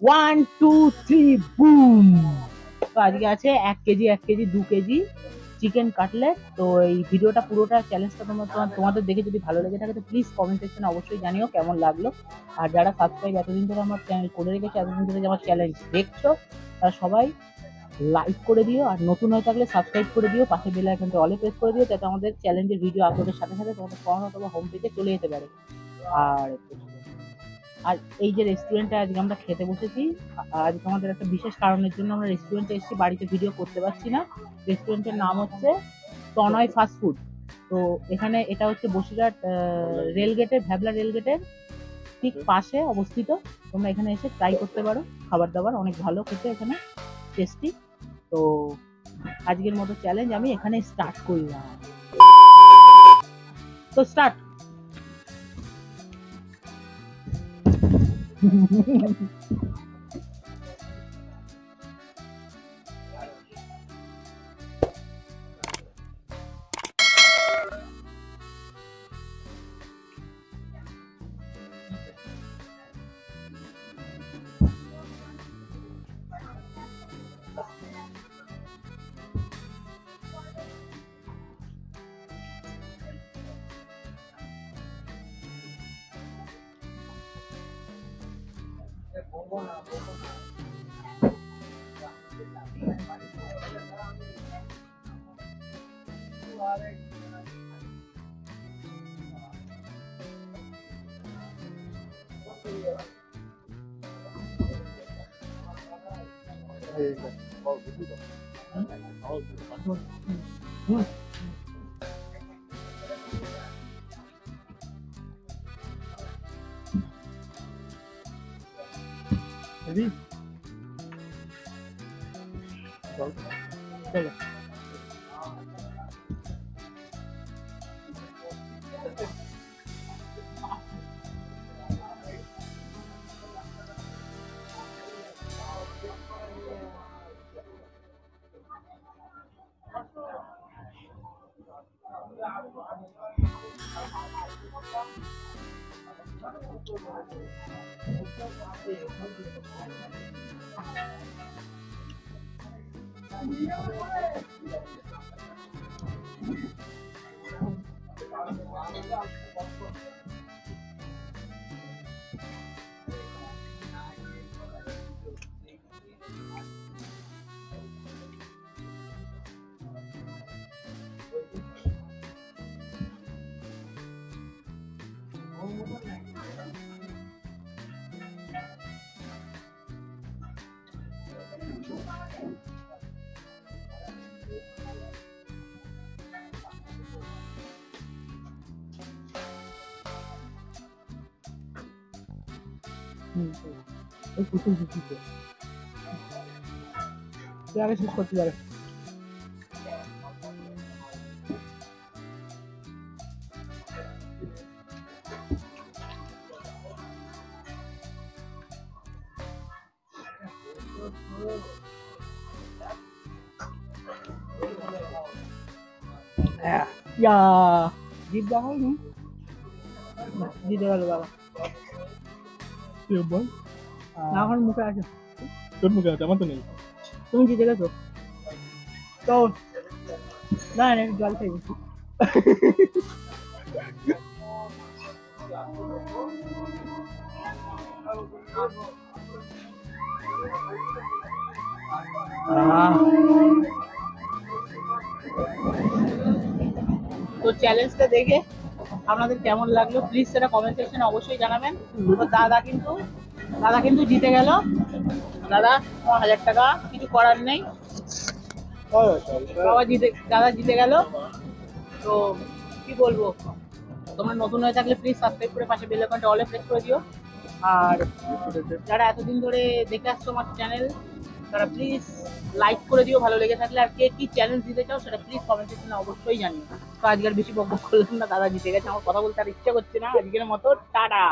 One two three broom. তো আজকে আছে 1 KG 1 KG 2 KG chicken cutlet. তো এই ভিডিওটা পুরোটা চ্যালেঞ্জটা তোমাদের দেখে যদি ভালো লেগে থাকে তো প্লিজ কমেন্ট সেকশনে অবশ্যই জানিও কেমন লাগলো। আর যারা সাবস্ক্রাইব এতদিন ধরে আমার চ্যানেল করে রেখেছে, এতদিন ধরে যে আমার চ্যালেঞ্জ দেখছো, তারা সবাই লাইক করে দিও। আর নতুন হয়ে থাকলে সাবস্ক্রাইব করে দিও, পাশে বেল আইকনটা অলে প্রেস করে দিও, যাতে আমাদের চ্যালেঞ্জের ভিডিও আপলোডের সাথে সাথে তোমাদের ফোন অথবা হোম পেজে চলে যেতে পারে। আর আর এই যে রেস্টুরেন্টে আজকে আমরা খেতে বসেছি, আজকে আমাদের একটা বিশেষ কারণের জন্য আমরা রেস্টুরেন্টে এসেছি, বাড়িতে ভিডিও করতে পারছি না। রেস্টুরেন্টের নাম হচ্ছে তনয় ফাস্ট ফুড। তো এখানে এটা হচ্ছে বসিরহাট রেলগেটের, ভ্যাবলা রেলগেটের ঠিক পাশে অবস্থিত। তোমরা এখানে এসে ট্রাই করতে পারো, খাবার দাবার অনেক ভালো খেতে, এখানে টেস্টি। তো আজকের মতো চ্যালেঞ্জ আমি এখানে স্টার্ট করলাম। তো স্টার্ট। চলো। ওই কুকুর কুকুরকে তুই আগে শেষ করতে পারে। ইয়া জিপ দেখাও নি, জিতে গেল বাবা। বল এখন মুখে আছে, তোর মুখে আছে, আমার তো নেই। তুমি জিতে গেছো তো। না না জল খেয়ে গেছি। তো চ্যালেঞ্জটা দেখে আপনাদের কেমন লাগলো প্লিজ সেটা কমেন্ট সেকশনে অবশ্যই জানাবেন। তো দাদা কিন্তু জিতে গেল। দাদা 1000 টাকা, কিছু করার নেই, দাদা জিতে গেল। তো কি বলবো, তোমরা নতুন হয়ে থাকলে প্লিজ সাবস্ক্রাইব করে পাশে বেল আইকনটা অলে প্রেস করে দিও। আর যারা এতদিন ধরে দেখে আসছো আমার চ্যানেল, তারা প্লিজ লাইক করে দিও ভালো লেগে থাকলে। আর কে কি চ্যালেঞ্জ দিতে চাও সেটা প্লিজ কমেন্ট সেকশনে অবশ্যই জানিও। তো আজকে আর বেশি বকবক করলাম না, দাদা জিতে গেছে, আমার কথা বলতে আর ইচ্ছা করছে না। আজকের মতো টাটা।